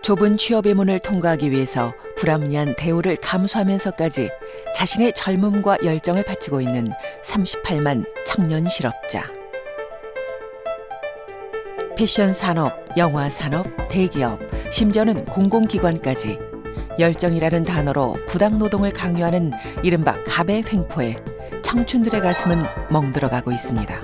좁은 취업의 문을 통과하기 위해서 불합리한 대우를 감수하면서까지 자신의 젊음과 열정을 바치고 있는 38만 청년 실업자. 패션 산업, 영화 산업, 대기업, 심지어는 공공기관까지 열정이라는 단어로 부당 노동을 강요하는 이른바 갑의 횡포에 청춘들의 가슴은 멍들어가고 있습니다.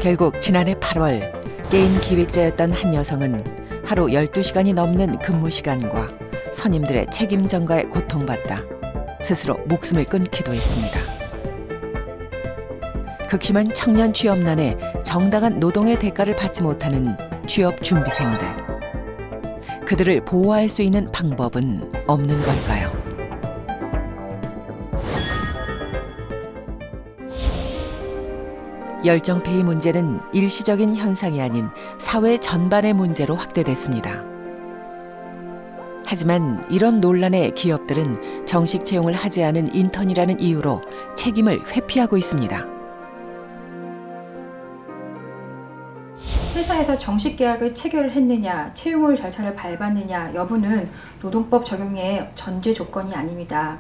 결국 지난해 8월 게임 기획자였던 한 여성은 하루 12시간이 넘는 근무 시간과 선임들의 책임 전가에 고통받다 스스로 목숨을 끊기도 했습니다. 극심한 청년 취업난에 정당한 노동의 대가를 받지 못하는 취업 준비생들. 그들을 보호할 수 있는 방법은 없는 걸까요? 열정페이 문제는 일시적인 현상이 아닌 사회 전반의 문제로 확대됐습니다. 하지만 이런 논란에 기업들은 정식 채용을 하지 않은 인턴이라는 이유로 책임을 회피하고 있습니다. 회사에서 정식 계약을 체결을 했느냐, 채용을 절차를 밟았느냐 여부는 노동법 적용의 전제 조건이 아닙니다.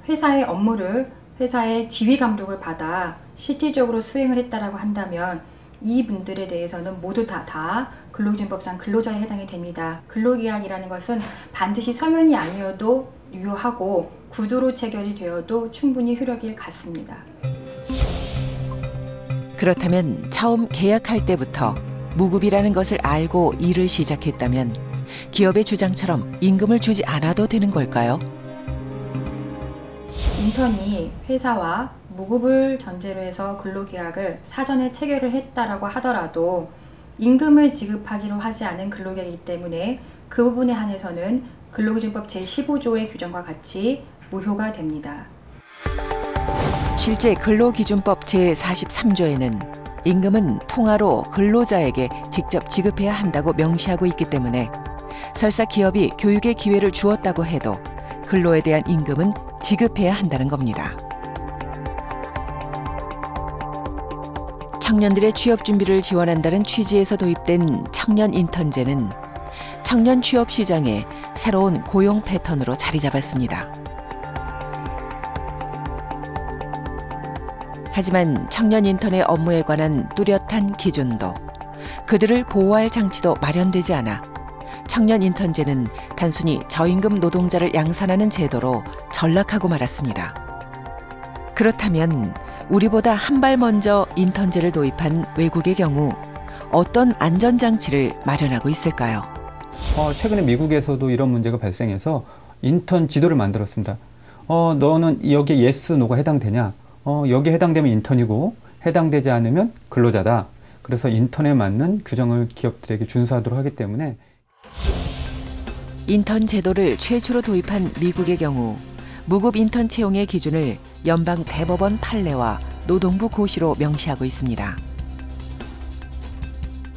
회사의 업무를 회사의 지휘 감독을 받아 실질적으로 수행을 했다라고 한다면 이분들에 대해서는 모두 다 근로기준법상 근로자에 해당이 됩니다. 근로계약이라는 것은 반드시 서면이 아니어도 유효하고 구두로 체결이 되어도 충분히 효력이 같습니다. 그렇다면 처음 계약할 때부터 무급이라는 것을 알고 일을 시작했다면 기업의 주장처럼 임금을 주지 않아도 되는 걸까요? 인턴이 회사와 무급을 전제로 해서 근로계약을 사전에 체결을 했다라고 하더라도 임금을 지급하기로 하지 않은 근로계약이기 때문에 그 부분에 한해서는 근로기준법 제15조의 규정과 같이 무효가 됩니다. 실제 근로기준법 제43조에는 임금은 통화로 근로자에게 직접 지급해야 한다고 명시하고 있기 때문에 설사 기업이 교육의 기회를 주었다고 해도 근로에 대한 임금은 지급해야 한다는 겁니다. 청년들의 취업 준비를 지원한다는 취지에서 도입된 청년 인턴제는 청년 취업 시장에 새로운 고용 패턴으로 자리 잡았습니다. 하지만 청년 인턴의 업무에 관한 뚜렷한 기준도 그들을 보호할 장치도 마련되지 않아 청년 인턴제는 단순히 저임금 노동자를 양산하는 제도로 전락하고 말았습니다. 그렇다면 우리보다 한 발 먼저 인턴제를 도입한 외국의 경우 어떤 안전장치를 마련하고 있을까요? 최근에 미국에서도 이런 문제가 발생해서 인턴 지도를 만들었습니다. 너는 여기에 yes, no가 해당되냐? 여기에 해당되면 인턴이고 해당되지 않으면 근로자다. 그래서 인턴에 맞는 규정을 기업들에게 준수하도록 하기 때문에 인턴 제도를 최초로 도입한 미국의 경우 무급 인턴 채용의 기준을 연방 대법원 판례와 노동부 고시로 명시하고 있습니다.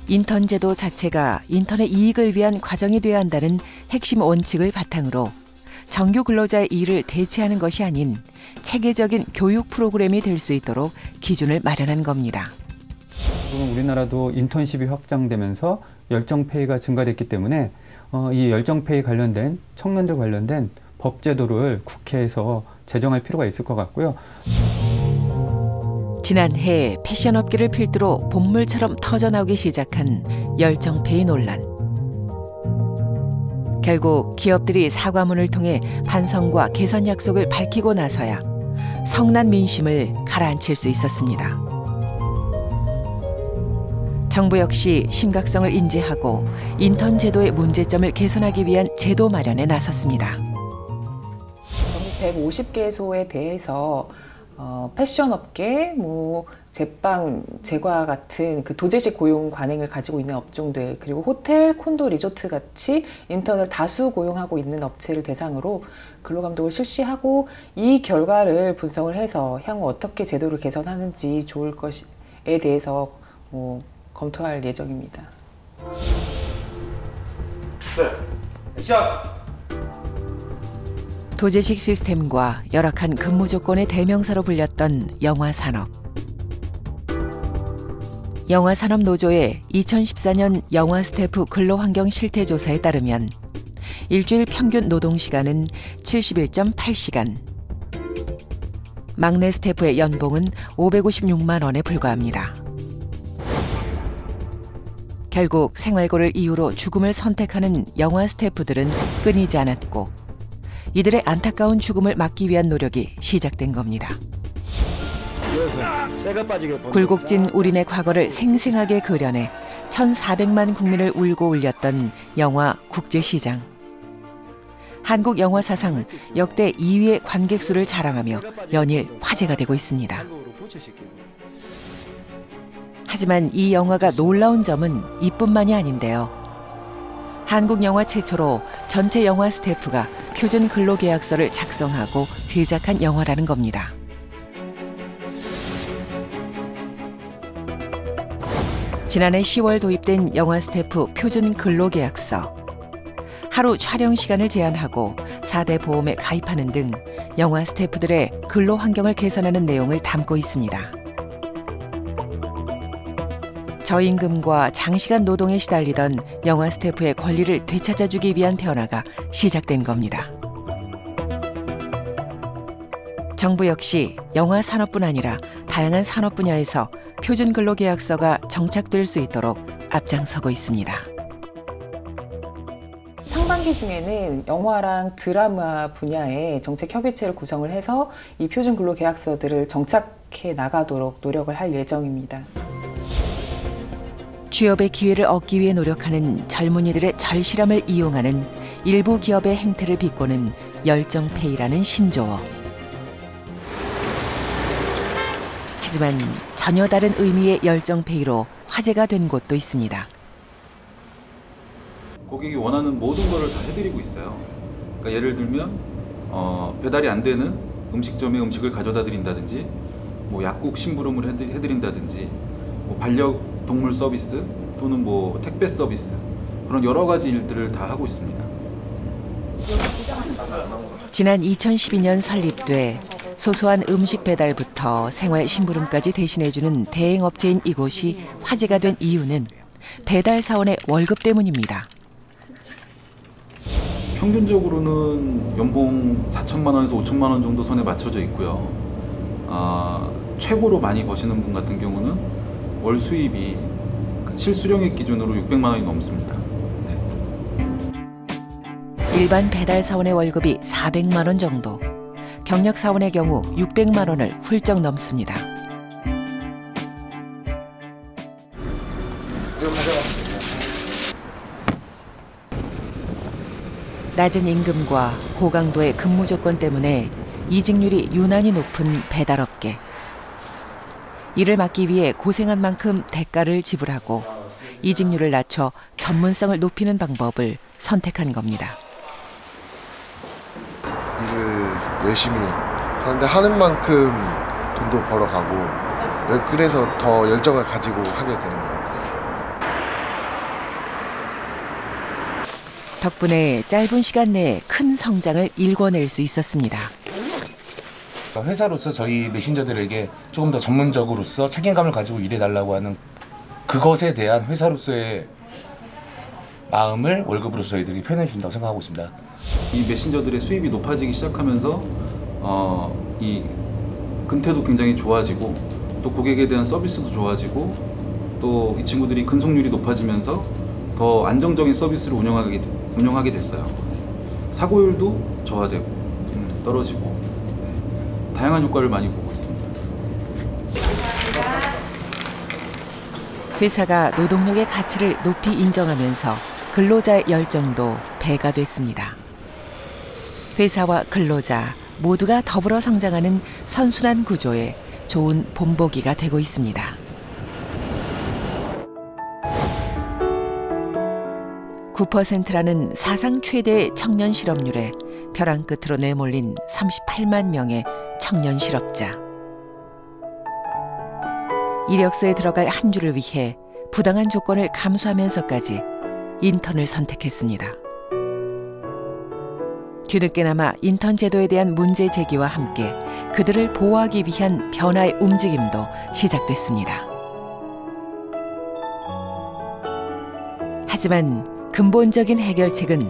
인턴 제도 자체가 인턴의 이익을 위한 과정이 되어야 한다는 핵심 원칙을 바탕으로 정규 근로자의 일을 대체하는 것이 아닌 체계적인 교육 프로그램이 될 수 있도록 기준을 마련한 겁니다. 지금 우리나라도 인턴십이 확장되면서 열정페이가 증가됐기 때문에 이 열정페이 관련된 청년들 관련된 법제도를 국회에서 제정할 필요가 있을 것 같고요. 지난해 패션업계를 필두로 본물처럼 터져나오기 시작한 열정페이 논란. 결국 기업들이 사과문을 통해 반성과 개선 약속을 밝히고 나서야 성난 민심을 가라앉힐 수 있었습니다. 정부 역시 심각성을 인지하고 인턴 제도의 문제점을 개선하기 위한 제도 마련에 나섰습니다. 150개소에 대해서 패션업계, 제빵, 제과 같은 그 도제식 고용 관행을 가지고 있는 업종들, 그리고 호텔, 콘도, 리조트 같이 인턴을 다수 고용하고 있는 업체를 대상으로 근로감독을 실시하고 이 결과를 분석을 해서 향후 어떻게 제도를 개선하는지 좋을 것에 대해서 검토할 예정입니다. 네, 시작! 도제식 시스템과 열악한 근무 조건의 대명사로 불렸던 영화 산업. 영화산업노조의 2014년 영화 스태프 근로환경 실태조사에 따르면 일주일 평균 노동시간은 71.8시간. 막내 스태프의 연봉은 556만 원에 불과합니다. 결국 생활고를 이유로 죽음을 선택하는 영화 스태프들은 끊이지 않았고 이들의 안타까운 죽음을 막기 위한 노력이 시작된 겁니다. 굴곡진 우리네 과거를 생생하게 그려내 1,400만 국민을 울고 울렸던 영화 국제시장. 한국 영화 사상 역대 2위의 관객 수를 자랑하며 연일 화제가 되고 있습니다. 하지만 이 영화가 놀라운 점은 이뿐만이 아닌데요. 한국 영화 최초로 전체 영화 스태프가 표준 근로계약서를 작성하고 제작한 영화라는 겁니다. 지난해 10월 도입된 영화 스태프 표준 근로계약서. 하루 촬영 시간을 제한하고 4대 보험에 가입하는 등 영화 스태프들의 근로 환경을 개선하는 내용을 담고 있습니다. 저임금과 장시간 노동에 시달리던 영화 스태프의 권리를 되찾아주기 위한 변화가 시작된 겁니다. 정부 역시 영화 산업뿐 아니라 다양한 산업 분야에서 표준 근로계약서가 정착될 수 있도록 앞장서고 있습니다. 상반기 중에는 영화랑 드라마 분야의 정책 협의체를 구성을 해서 이 표준 근로계약서들을 정착해 나가도록 노력을 할 예정입니다. 취업의 기회를 얻기 위해 노력하는 젊은이들의 절실함을 이용하는 일부 기업의 행태를 비꼬는 열정페이라는 신조어. 하지만 전혀 다른 의미의 열정페이로 화제가 된 곳도 있습니다. 고객이 원하는 모든 것을 다 해드리고 있어요. 그러니까 예를 들면 배달이 안 되는 음식점에 음식을 가져다 드린다든지, 뭐 약국 심부름을 해드린다든지, 뭐 반려동물 서비스 또는 뭐 택배 서비스, 그런 여러 가지 일들을 다 하고 있습니다. 지난 2012년 설립돼 소소한 음식 배달부터 생활 심부름까지 대신해주는 대행업체인 이곳이 화제가 된 이유는 배달 사원의 월급 때문입니다. 평균적으로는 연봉 4천만 원에서 5천만 원 정도 선에 맞춰져 있고요. 최고로 많이 버시는 분 같은 경우는 월 수입이 실수령액 기준으로 600만 원이 넘습니다. 네. 일반 배달 사원의 월급이 400만 원 정도, 경력 사원의 경우 600만 원을 훌쩍 넘습니다. 낮은 임금과 고강도의 근무 조건 때문에 이직률이 유난히 높은 배달업계. 이를 막기 위해 고생한 만큼 대가를 지불하고 이직률을 낮춰 전문성을 높이는 방법을 선택한 겁니다. 일을 열심히 하는데 하는 만큼 돈도 벌어가고, 그래서 더 열정을 가지고 하게 되는 것 같아요. 덕분에 짧은 시간 내에 큰 성장을 일궈낼 수 있었습니다. 회사로서 저희 메신저들에게 조금 더 전문적으로서 책임감을 가지고 일해달라고 하는 그것에 대한 회사로서의 마음을 월급으로 저희들이 표현해 준다고 생각하고 있습니다. 이 메신저들의 수입이 높아지기 시작하면서 이 근태도 굉장히 좋아지고, 또 고객에 대한 서비스도 좋아지고, 또 이 친구들이 근속률이 높아지면서 더 안정적인 서비스를 운영하게 됐어요. 사고율도 저하되고 떨어지고, 다양한 효과를 많이 보고 있습니다. 회사가 노동력의 가치를 높이 인정하면서 근로자의 열정도 배가 됐습니다. 회사와 근로자 모두가 더불어 성장하는 선순환 구조에 좋은 본보기가 되고 있습니다. (9%라는) 사상 최대의 청년 실업률에 벼랑 끝으로 내몰린 38만 명의 청년 실업자. 이력서에 들어갈 한 줄을 위해 부당한 조건을 감수하면서까지 인턴을 선택했습니다. 뒤늦게나마 인턴 제도에 대한 문제 제기와 함께 그들을 보호하기 위한 변화의 움직임도 시작됐습니다. 하지만 근본적인 해결책은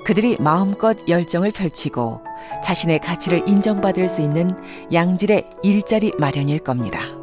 그들이 마음껏 열정을 펼치고 자신의 가치를 인정받을 수 있는 양질의 일자리 마련일 겁니다.